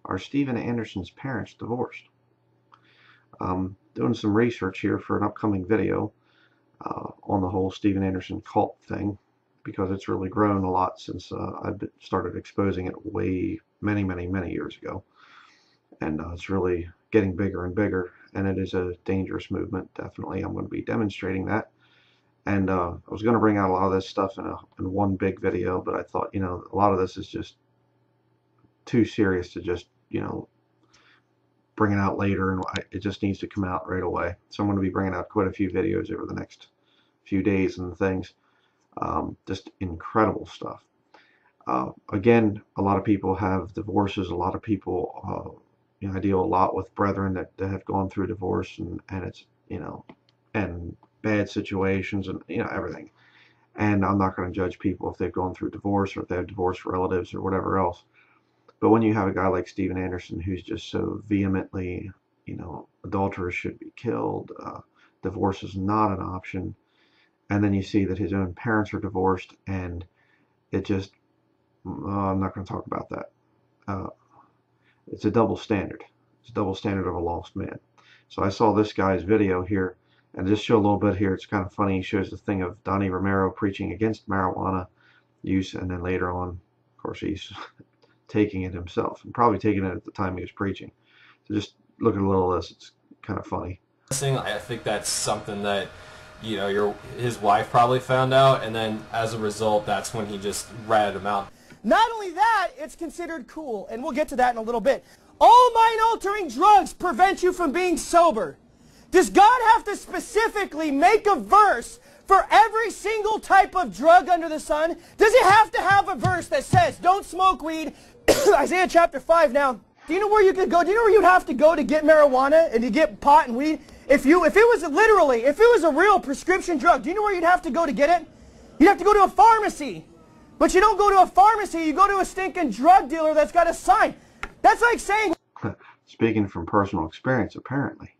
Are Steven Anderson's parents divorced? Doing some research here for an upcoming video on the whole Steven Anderson cult thing, because it's really grown a lot since I started exposing it way many years ago. And it's really getting bigger and bigger, and it is a dangerous movement. Definitely, I'm going to be demonstrating that. And I was going to bring out a lot of this stuff in one big video, but I thought, a lot of this is just too serious to just, bring it out later, and it just needs to come out right away. So I'm going to be bringing out quite a few videos over the next few days and things. Just incredible stuff. Again, a lot of people have divorces. A lot of people, I deal a lot with brethren that have gone through divorce, and it's, and bad situations, and everything. And I'm not going to judge people if they've gone through divorce, or if they have divorced relatives or whatever else. But when you have a guy like Steven Anderson who's just so vehemently, adulterers should be killed, divorce is not an option, and then you see that his own parents are divorced, and it just, I'm not going to talk about that. It's a double standard. It's a double standard of a lost man. So I saw this guy's video here, and just show a little bit here. It's kind of funny. He shows the thing of Donnie Romero preaching against marijuana use, and then later on, of course, he's taking it himself, and probably taking it at the time he was preaching. So just look at a little of this. It's kind of funny. I think that's something that, his wife probably found out, and then as a result, that's when he just ratted him out. Not only that, it's considered cool, and we'll get to that in a little bit. All mind-altering drugs prevent you from being sober. Does God have to specifically make a verse for every single type of drug under the sun? Does it have to have a verse that says, don't smoke weed? Isaiah chapter 5 now. Do you know where you could go? Do you know where you'd have to go to get marijuana and to get pot and weed? If it was a real prescription drug, do you know where you'd have to go to get it? You'd have to go to a pharmacy. But you don't go to a pharmacy, you go to a stinking drug dealer that's got a sign. That's like saying... Speaking from personal experience, apparently.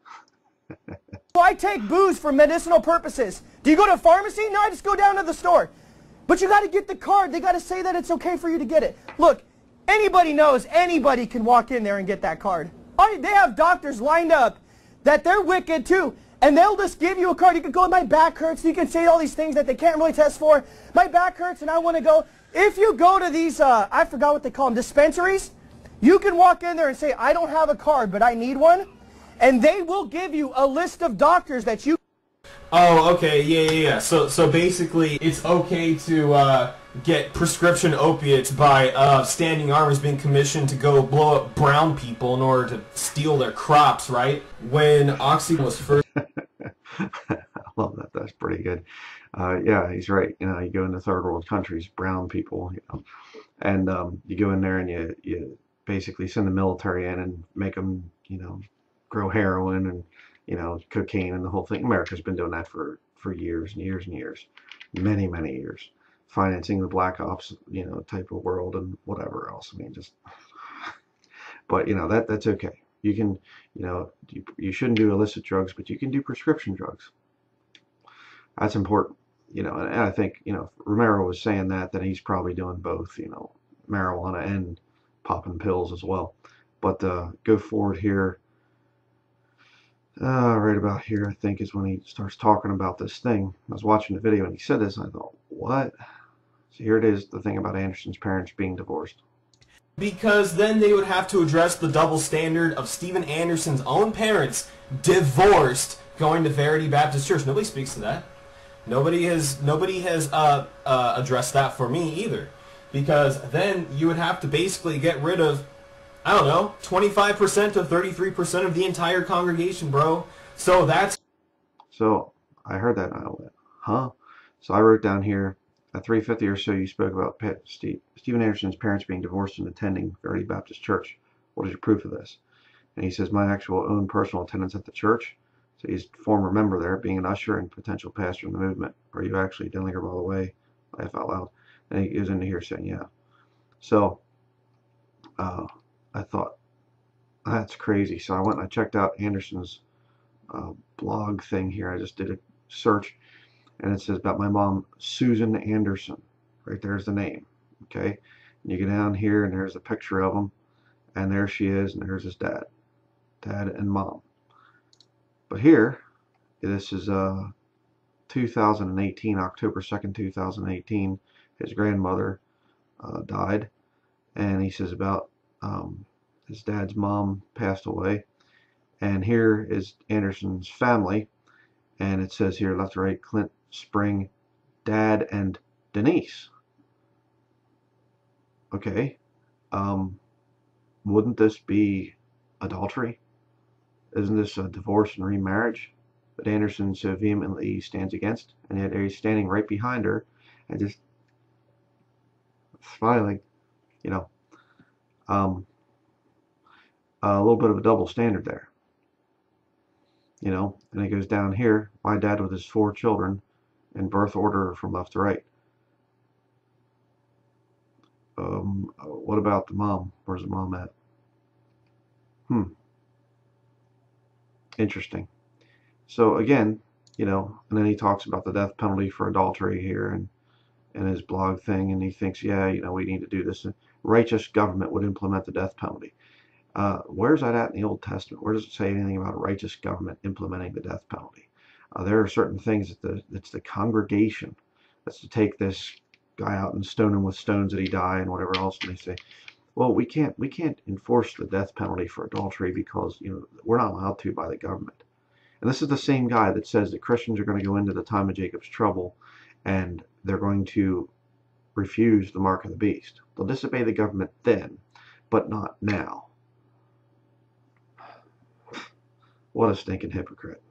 Well, I take booze for medicinal purposes. Do you go to a pharmacy? No, I just go down to the store. But you got to get the card. They got to say that it's okay for you to get it. Look, anybody knows anybody can walk in there and get that card. They have doctors lined up that they're wicked too, and they'll just give you a card. You can go, my back hurts. You can say all these things that they can't really test for. My back hurts and I want to go. If you go to these, I forgot what they call them, dispensaries, you can walk in there and say, I don't have a card, but I need one. And they will give you a list of doctors that you... Oh, okay, yeah. So basically, it's okay to get prescription opiates by Standing Armies being commissioned to go blow up brown people in order to steal their crops, right? When Oxy was first... I love that. That's pretty good. Yeah, he's right. You go into third world countries, brown people, and you go in there and you basically send the military in and make them, grow heroin and, cocaine and the whole thing. America's been doing that for years and years and years, many years, financing the black ops, type of world and whatever else. I mean, just, but that's okay. You can, you shouldn't do illicit drugs, but you can do prescription drugs. That's important, and I think, Romero was saying that he's probably doing both, marijuana and popping pills as well. But go forward here. Right about here, I think, is when he starts talking about this thing. I was watching the video and he said this, and I thought, what? So here it is, the thing about Anderson's parents being divorced. Because then they would have to address the double standard of Steven Anderson's own parents divorced going to Verity Baptist Church. Nobody speaks to that. Nobody has addressed that for me either. Because then you would have to basically get rid of, I don't know, 25% to 33% of the entire congregation, bro. So that's... So, I heard that and I went, huh? So I wrote down here, at 350 or so you spoke about Steven Anderson's parents being divorced and attending Verity Baptist Church. What is your proof of this? And he says, my actual own personal attendance at the church. So he's a former member there, being an usher and potential pastor in the movement. Are you actually Denlinger, by the way? Laugh out loud. And he goes into here saying, yeah. So, I thought, that's crazy. So I went and I checked out Anderson's blog thing here. I just did a search, and it says about my mom, Susan Anderson. Right there's the name. Okay. And you go down here, and there's a picture of them. and there she is, and there's his dad and mom. But here, this is 2018, October 2nd, 2018. His grandmother died, and he says about his dad's mom passed away. And here is Anderson's family, and it says here left to right, Clint, Spring, Dad, and Denise. Okay, wouldn't this be adultery? Isn't this a divorce and remarriage that Anderson so vehemently stands against? And yet he's standing right behind her and just smiling, you know. A little bit of a double standard there, you know. And it goes down here, my dad with his 4 children in birth order from left to right. What about the mom? Where's the mom at? Interesting. So again, you know, and then he talks about the death penalty for adultery here and in his blog thing, and he thinks, yeah, you know, we need to do this. Righteous government would implement the death penalty. Where's that at in the Old Testament? Where does it say anything about a righteous government implementing the death penalty? There are certain things that it's the congregation that's to take this guy out and stone him with stones that he die and whatever else. And they say, well, we can't enforce the death penalty for adultery because, you know, we're not allowed to by the government. And this is the same guy that says that Christians are going to go into the time of Jacob's trouble and they're going to refuse the mark of the beast. They'll disobey the government then, but not now. What a stinking hypocrite.